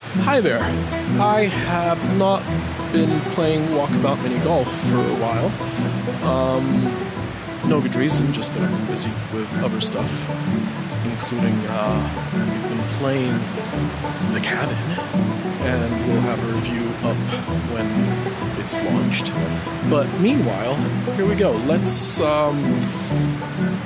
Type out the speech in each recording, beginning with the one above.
Hi there. I have not been playing Walkabout Mini Golf for a while. No good reason, just been busy with other stuff, including we've been playing The Cabin, and we'll have a review up when it's launched. But meanwhile, here we go. Let's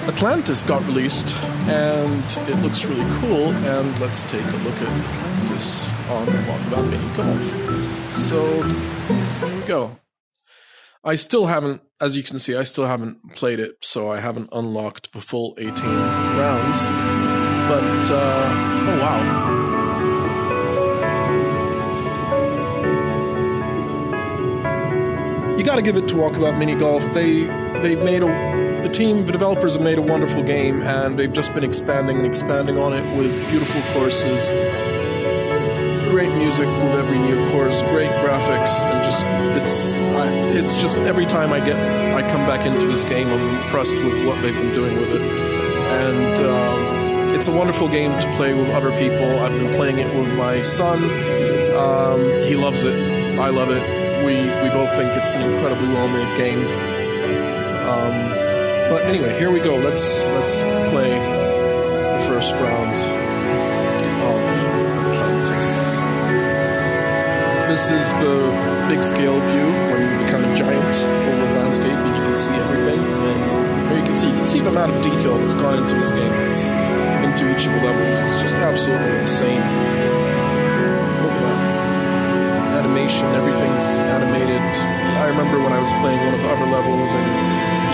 Atlantis got released, and it looks really cool, and let's take a look at Atlantis on Walkabout Mini Golf. So, here we go. I still haven't, as you can see, I still haven't played it, so I haven't unlocked the full 18 rounds. But, oh wow. You gotta give it to Walkabout Mini Golf. They've made the developers have made a wonderful game, and they've just been expanding and expanding on it with beautiful courses, great music with every new course, great graphics, and just it's just every time I come back into this game, I'm impressed with what they've been doing with it, and it's a wonderful game to play with other people. I've been playing it with my son. He loves it. I love it. We both think it's an incredibly well-made game. But anyway, here we go. Let's play the first rounds of Atlantis. This is the big scale view when you become a giant over the landscape, and you can see everything. And there you can see the amount of detail that's gone into this game. It's into each of the levels. It's just absolutely insane. Look at that animation. Everything's animated. I remember when I was playing one of the other levels, and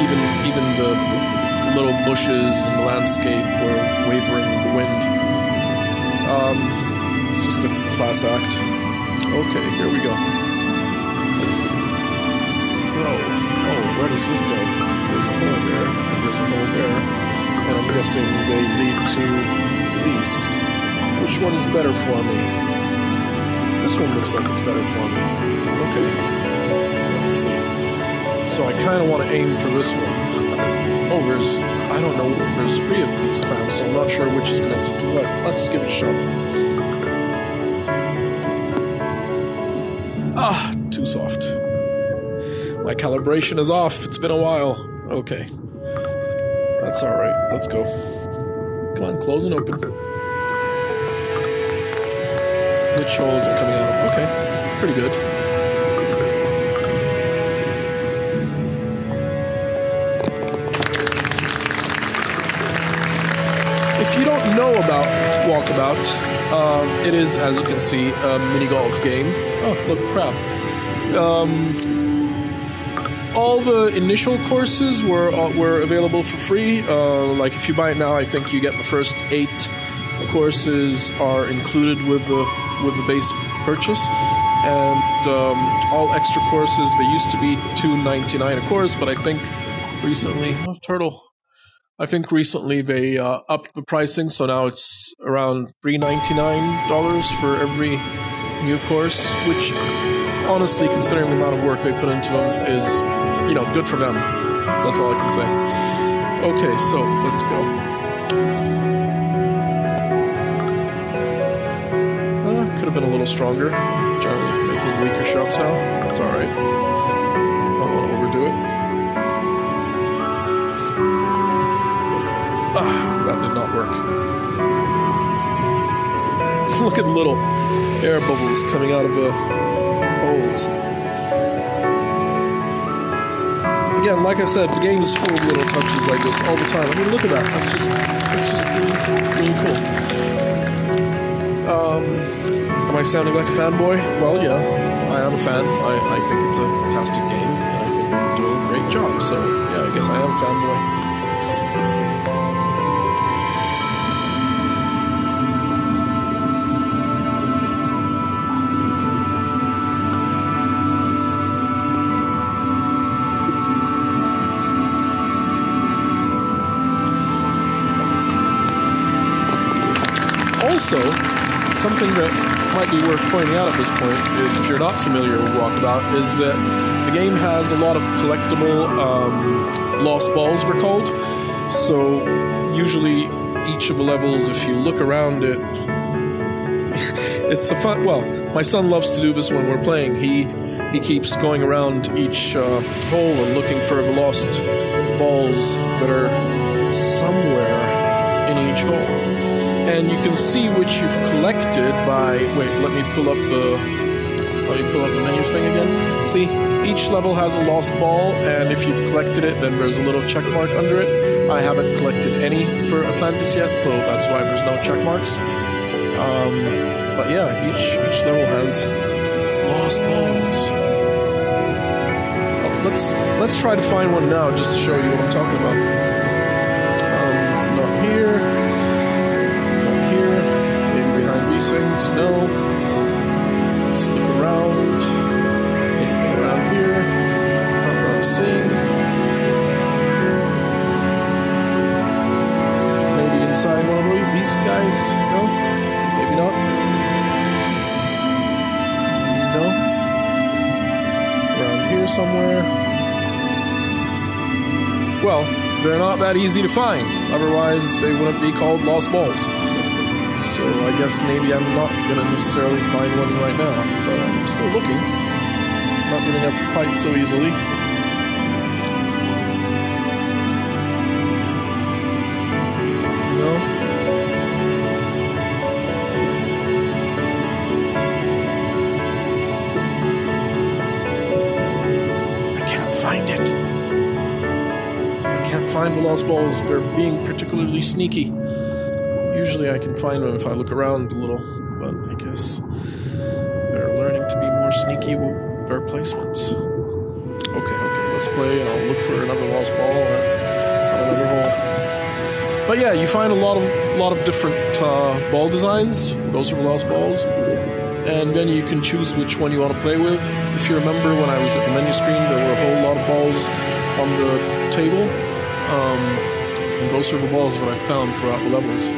even the little bushes in the landscape were wavering with the wind. It's just a class act. Okay, here we go. So, where does this go? There's a hole there, and there's a hole there, and I'm guessing they lead to these. Which one is better for me? This one looks like it's better for me. Okay, let's see. So I kind of want to aim for this one. Oh, there's 3 of these clowns, so I'm not sure which is connected to what. Let's give it a shot. Ah, too soft. My calibration is off. It's been a while. Okay. That's alright. Let's go. Come on, close and open. Which holes are coming out of? Okay. Pretty good. If you don't know about Walkabout, it is, as you can see, a mini golf game. Oh, look, crap. All the initial courses were available for free. Like if you buy it now, I think you get the first 8 courses are included with the base purchase, and all extra courses, they used to be $2.99 a course, but I think recently, I think recently they upped the pricing, so now it's around $3.99 for every new course, which honestly, considering the amount of work they put into them, is, good for them. That's all I can say. Okay, so let's go. Could have been a little stronger. Generally making weaker shots now. It's alright. I don't want to overdo it. That did not work. Look at the little air bubbles coming out of the holes. Again, like I said, the game is full of little touches like this all the time. I mean, look at that. That's just really cool. Am I sounding like a fanboy? Well, yeah, I am a fan. I think it's a fantastic game, and I think they're doing a great job. So, yeah, I guess I am a fanboy. Also, something that might be worth pointing out at this point, if you're not familiar with Walkabout, is that the game has a lot of collectible lost balls, they're called. So usually each of the levels, if you look around it, it's a fun. Well, my son loves to do this when we're playing. He keeps going around each hole and looking for the lost balls that are somewhere in each hole. And you can see which you've collected by. Wait, let me pull up the menu thing again. See, each level has a lost ball, and if you've collected it, then there's a little check mark under it. I haven't collected any for Atlantis yet, so that's why there's no check marks. But yeah, each level has lost balls. Oh, let's try to find one now, just to show you what I'm talking about. Not here. Not here. Maybe behind these things. No. Let's look around. Anything around here? Not what I'm seeing. Maybe inside one of these guys? No? Maybe not. No? Around here somewhere. Well, they're not that easy to find. Otherwise, they wouldn't be called lost balls. So I guess maybe I'm not going to necessarily find one right now. But I'm still looking. Not giving up quite so easily. Find the lost balls. They're being particularly sneaky. Usually I can find them if I look around a little, but I guess they're learning to be more sneaky with their placements. Okay, let's play, and I'll look for another lost ball or another hole. But yeah, you find a lot of different ball designs. Those are lost balls, and then you can choose which one you want to play with. If you remember, when I was at the menu screen, there were a whole lot of balls on the table. And those are the balls that I found throughout the levels.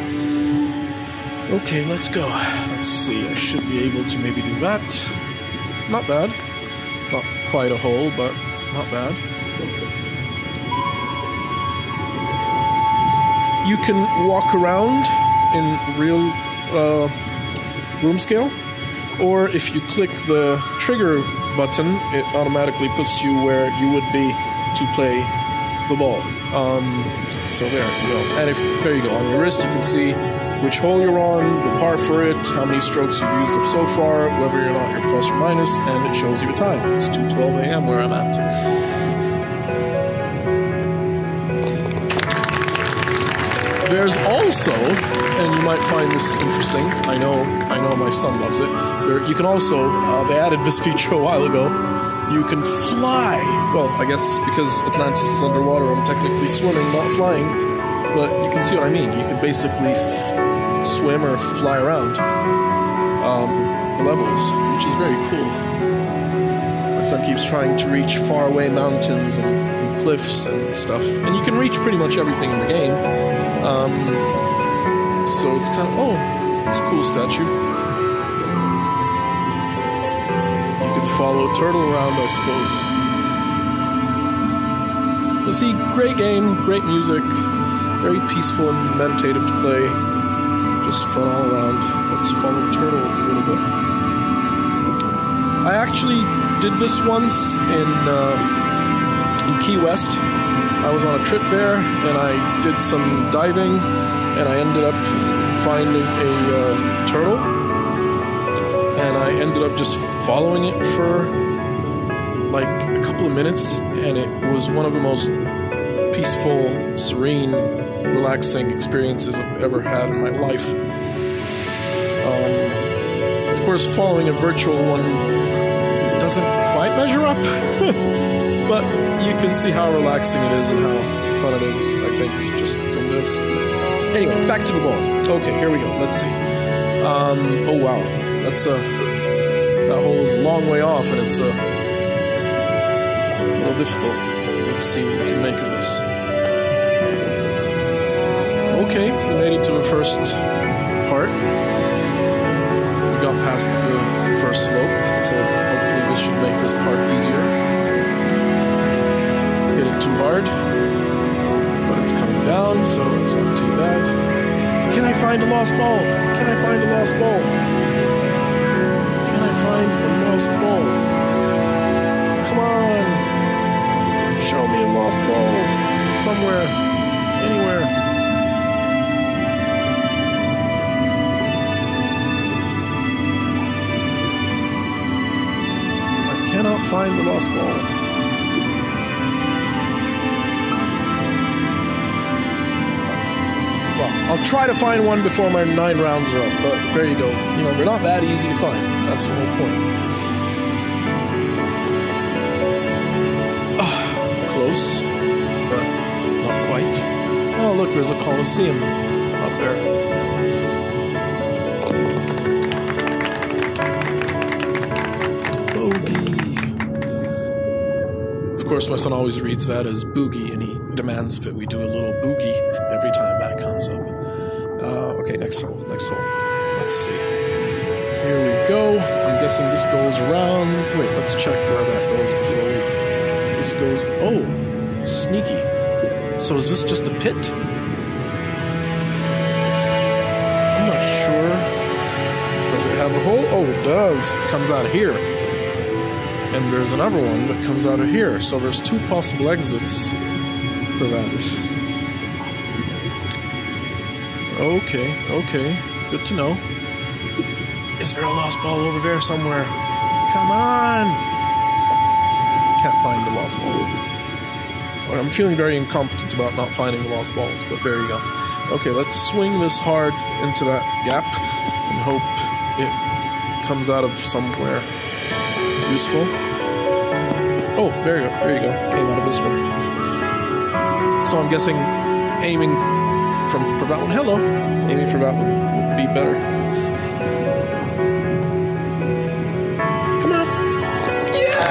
Okay, let's go. Let's see, I should be able to maybe do that. Not bad. Not quite a hole, but not bad. You can walk around in real room scale, or if you click the trigger button, it automatically puts you where you would be to play the ball. So there you go. And there you go. On your wrist, you can see which hole you're on, the par for it, how many strokes you've used up so far, whether or not you're plus or minus, and it shows you the time. It's 2:12 a.m. where I'm at. There's also, and you might find this interesting. I know my son loves it. You can also, they added this feature a while ago. You can fly. Well, I guess because Atlantis is underwater, I'm technically swimming, not flying. But you can see what I mean. You can basically swim or fly around the levels, which is very cool. My son keeps trying to reach faraway mountains and cliffs and stuff. And you can reach pretty much everything in the game. So it's kind of, it's a cool statue. Follow Turtle around, I suppose. But see, great game, great music, very peaceful and meditative to play. Just fun all around. Let's follow Turtle a little bit. I actually did this once in Key West. I was on a trip there, and I did some diving, and I ended up finding a turtle. And I ended up just following it for like a couple of minutes, and it was one of the most peaceful, serene, relaxing experiences I've ever had in my life. Of course, following a virtual one doesn't quite measure up, but you can see how relaxing it is and how fun it is, I think, just from this. Anyway, back to the ball. Okay, here we go. Let's see. Oh wow. That hole is a long way off, and it's a little difficult. Let's see what we can make of this. Okay, we made it to the first part. We got past the first slope, so hopefully this should make this part easier. Hit it too hard, but it's coming down, so it's not too bad. Can I find a lost ball? Can I find a lost ball? lost ball somewhere, anywhere. I cannot find the lost ball. Well, I'll try to find one before my 9 rounds are up, but there you go. You know, they're not that easy to find. That's the whole point. Close, but not quite. Oh, look, there's a Colosseum up there. Bogey. Of course, my son always reads that as boogie, and he demands that we do a little boogie every time that comes up. Okay, next hole, next hole. Let's see. Here we go. I'm guessing this goes around. Wait, let's check where that goes before we... This goes... Oh, sneaky. So is this just a pit? I'm not sure. Does it have a hole? Oh, it does. It comes out of here. And there's another one that comes out of here. So there's 2 possible exits for that. Okay, okay. Good to know. Is there a lost ball over there somewhere? Come on! Can't find the lost ball. I'm feeling very incompetent about not finding the lost balls, but there you go. Okay, let's swing this hard into that gap and hope it comes out of somewhere useful. Oh, there you go, there you go. Came out of this one. So I'm guessing aiming for that one. Hello! Aiming for that one would be better. Come on! Yeah!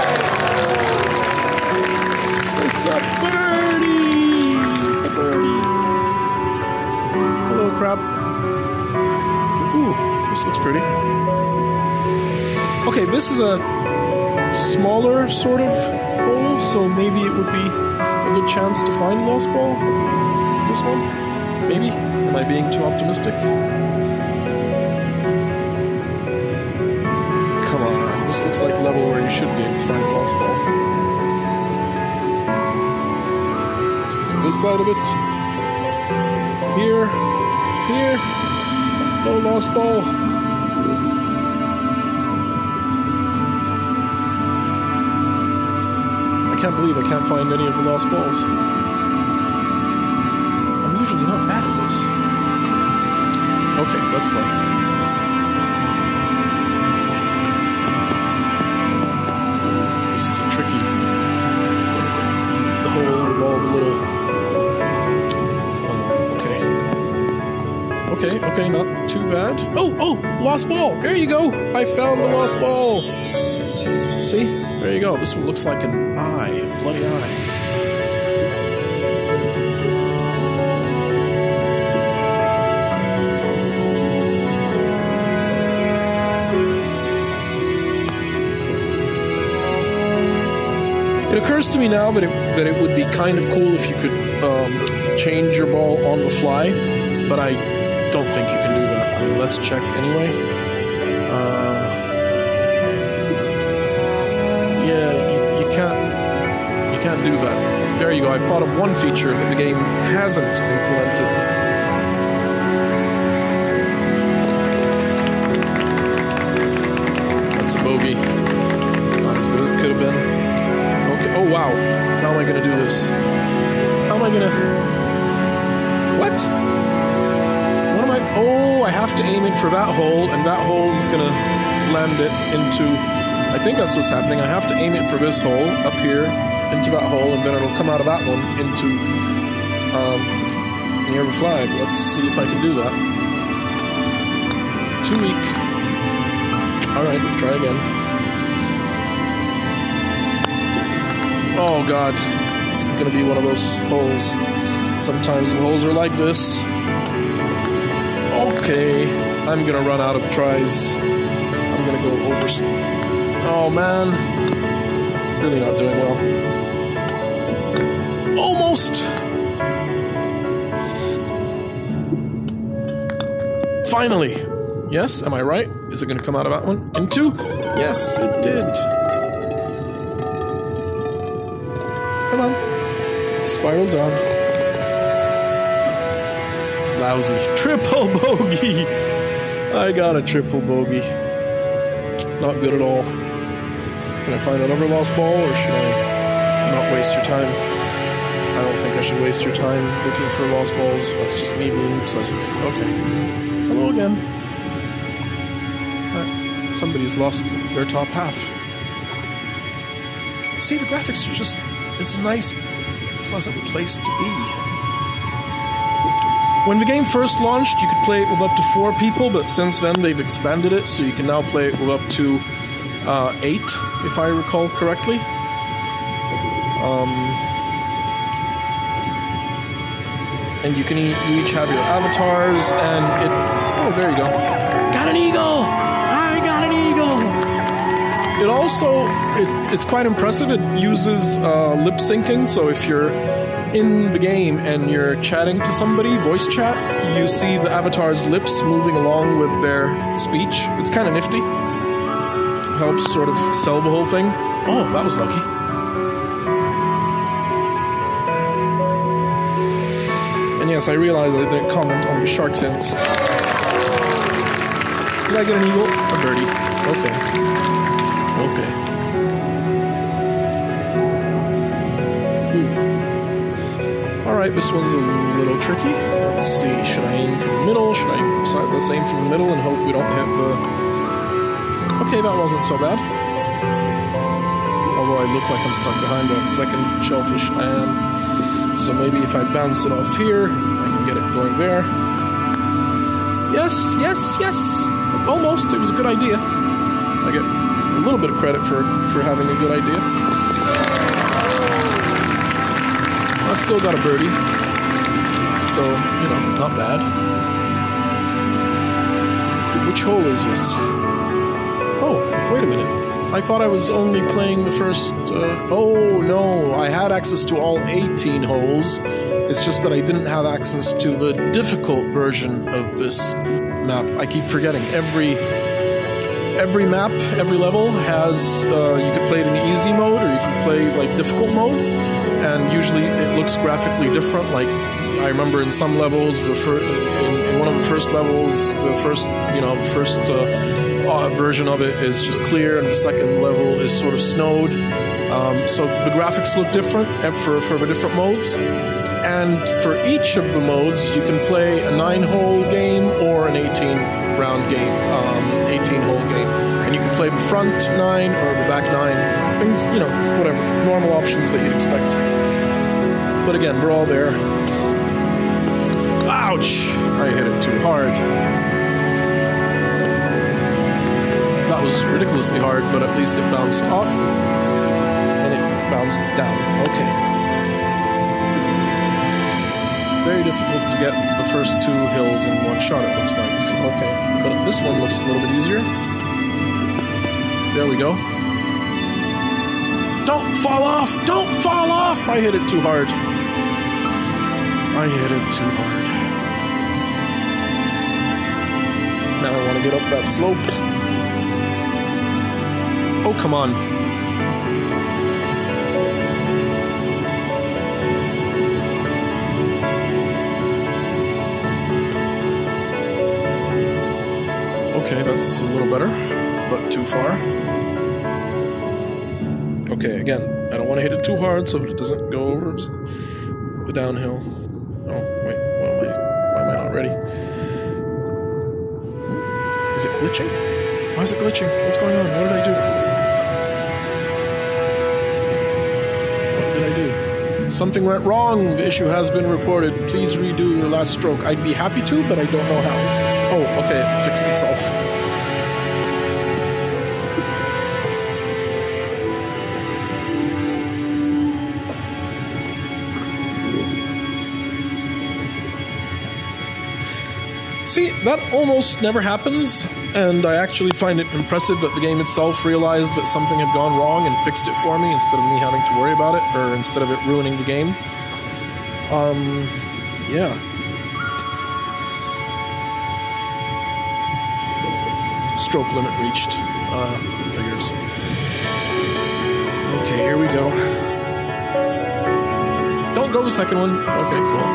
It's a birdie! It's a birdie! Hello, crab. Ooh, this looks pretty. Okay, this is a smaller sort of hole, so maybe it would be a good chance to find a lost ball. This one? Maybe? Am I being too optimistic? Come on, this looks like a level where you should be able to find a lost ball. Let's look at this side of it. Here. Here. No lost ball. I can't believe I can't find any of the lost balls. I'm usually not bad at this. Okay, let's play. This is a tricky hole with all the little... Oh, okay. Okay, not too bad. Oh, lost ball! There you go! I found the lost ball! See? There you go. This one looks like an eye, a bloody eye. It occurs to me now that it would be kind of cool if you could change your ball on the fly, but I don't think you can do that. I mean, let's check anyway. Yeah, you can't do that. There you go. I thought of one feature that the game hasn't implemented. That's a bogey. Not as good as it could have been. Okay. Oh wow. How am I gonna do this? How am I gonna... What? What am I... Oh, I have to aim it for that hole, and that hole is gonna land it into... I think that's what's happening. I have to aim it for this hole up here into that hole, and then it'll come out of that one into near the flag. Let's see if I can do that. Too weak. Alright, try again. Oh god, it's gonna be one of those holes. Sometimes the holes are like this. Okay, I'm gonna run out of tries. I'm gonna go over... Oh man, really not doing well. Almost! Finally! Yes, am I right? Is it gonna come out of that one? Into? Yes, it did. Come on. Spiral down. Lousy. Triple bogey! I got a triple bogey. Not good at all. Can I find another lost ball, or should I not waste your time? I don't think I should waste your time looking for lost balls. That's just me being obsessive. Okay. Hello again. Somebody's lost their top half. See, the graphics are just... It's a nice, pleasant place to be. When the game first launched, you could play it with up to 4 people, but since then they've expanded it, so you can now play it with up to 8, if I recall correctly. And you can each have your avatars, and it... Oh, there you go. Got an eagle! I got an eagle! It also... It's quite impressive. It uses lip syncing, so if you're in the game and you're chatting to somebody, voice chat, you see the avatar's lips moving along with their speech. It's kind of nifty. Helps sort of sell the whole thing. Oh, that was lucky. And yes, I realized I didn't comment on the shark fins. Did I get an eagle? A birdie. Okay. Okay. Alright, this one's a little tricky. Let's see, should I aim for the middle? Should I... Let's aim for the middle and hope we don't hit the... Okay, that wasn't so bad. Although I look like I'm stuck behind that second shellfish. I am. So maybe if I bounce it off here, I can get it going there. Yes, yes, yes! Almost, it was a good idea. I get a little bit of credit for having a good idea. I still got a birdie, so, you know, not bad. Which hole is this? Oh, wait a minute. I thought I was only playing the first... oh, no, I had access to all 18 holes. It's just that I didn't have access to the difficult version of this map. I keep forgetting. Every map, every level has... you can play it in easy mode, or you can play, like, difficult mode. And usually it looks graphically different. Like, I remember in some levels, in one of the first levels, the first version of it is just clear, and the second level is sort of snowed. So the graphics look different for the different modes. And for each of the modes, you can play a 9-hole game or an 18-round game, 18-hole game. And you can play the front 9 or the back 9. Things, you know, whatever. Normal options that you'd expect. But again, we're all there. Ouch! I hit it too hard. That was ridiculously hard, but at least it bounced off. And it bounced down. Okay. Very difficult to get the first 2 hills in one shot, it looks like. Okay. But this one looks a little bit easier. There we go. Don't fall off! Don't fall off! I hit it too hard. I hit it too hard. Now I want to get up that slope. Oh, come on. Okay, that's a little better, but too far. Okay, again, I don't want to hit it too hard so that it doesn't go over the downhill. Oh, wait, why am I not ready? Is it glitching? Why is it glitching? What's going on? What did I do? What did I do? Something went wrong. The issue has been reported. Please redo your last stroke. I'd be happy to, but I don't know how. Oh, okay, it fixed itself. See, that almost never happens, and I actually find it impressive that the game itself realized that something had gone wrong and fixed it for me instead of me having to worry about it, or instead of it ruining the game. Yeah. Stroke limit reached. Figures. Okay, here we go. go for the second one. Okay, cool.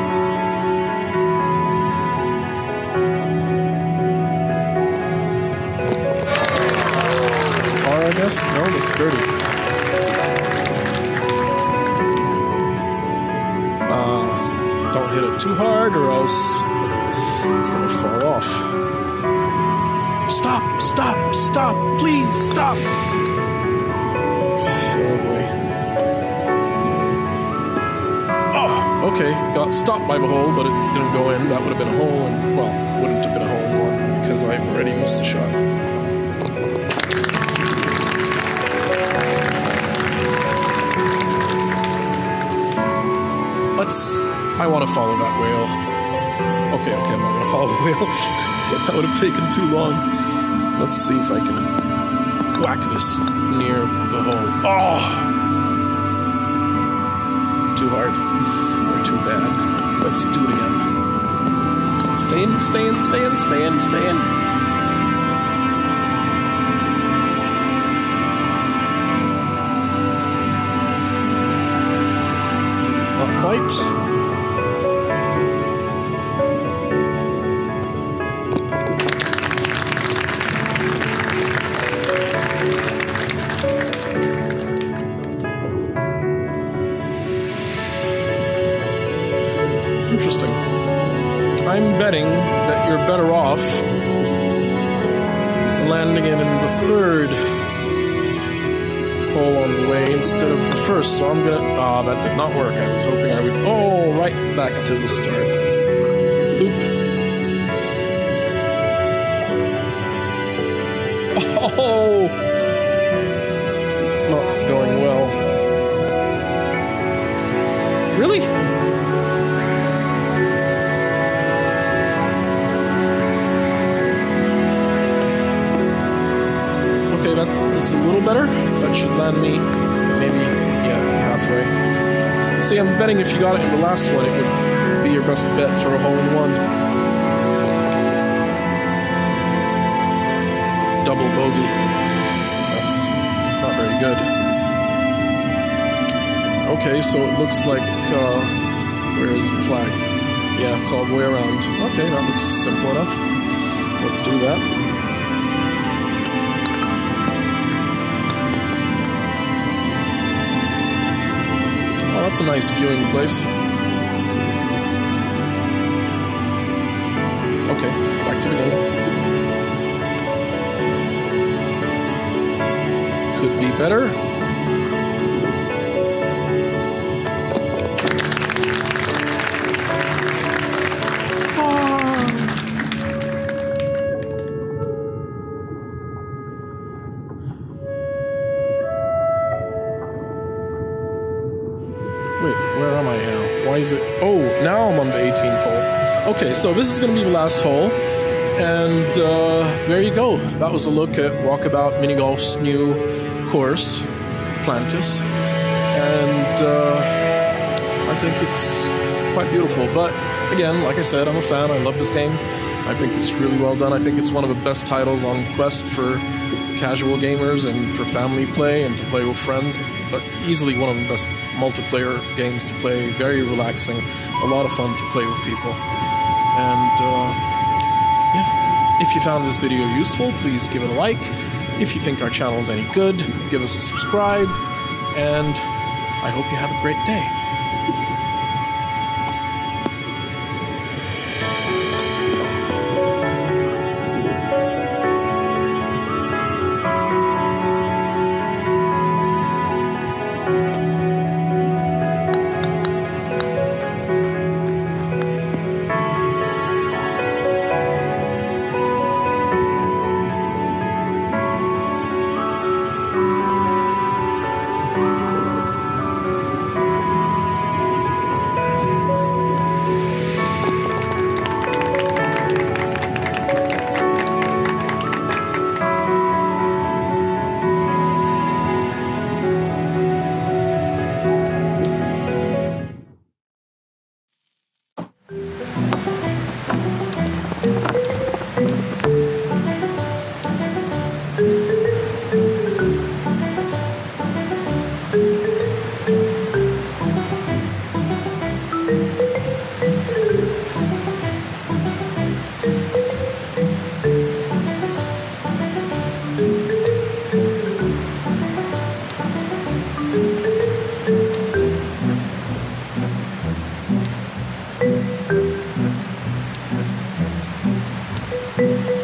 That's par, I guess? No, that's birdie. Don't hit it too hard or else it's gonna fall off. Stop, stop, stop, please, stop. Oh boy. Oh, okay, got stopped by the hole, but it didn't go in. That would have been a hole, and, well, wouldn't have been a hole in one because I've already missed a shot. I want to follow that whale. Okay, I'm not going to follow the whale. That would have taken too long. Let's see if I can whack this near the hole. Oh! Too hard. Or too bad. Let's do it again. Stay in. Not quite. Interesting. I'm betting that you're better off landing it in the third hole on the way instead of the first. So I'm gonna... Ah, that did not work. I was hoping I would... Oh, right back to the start. Oop. Oh! Not going well. Really? That's a little better. That should land me maybe, halfway. See, I'm betting if you got it in the last one, it would be your best bet for a hole-in-one. Double bogey. That's not very good. Okay, so it looks like, where is the flag? Yeah, it's all the way around. Okay, that looks simple enough. Let's do that. That's a nice viewing place. Okay, back to the game. Could be better. Wait, where am I now? Why is it... Oh, now I'm on the 18th hole. Okay, so this is going to be the last hole. And there you go. That was a look at Walkabout Mini Golf's new course, Atlantis. And I think it's quite beautiful. But again, like I said, I'm a fan. I love this game. I think it's really well done. I think it's one of the best titles on Quest for casual gamers and for family play and to play with friends. But easily one of the best multiplayer games to play. Very relaxing. A lot of fun to play with people. And if you found this video useful, please give it a like. If you think our channel is any good, give us a subscribe. And I hope you have a great day. Bye.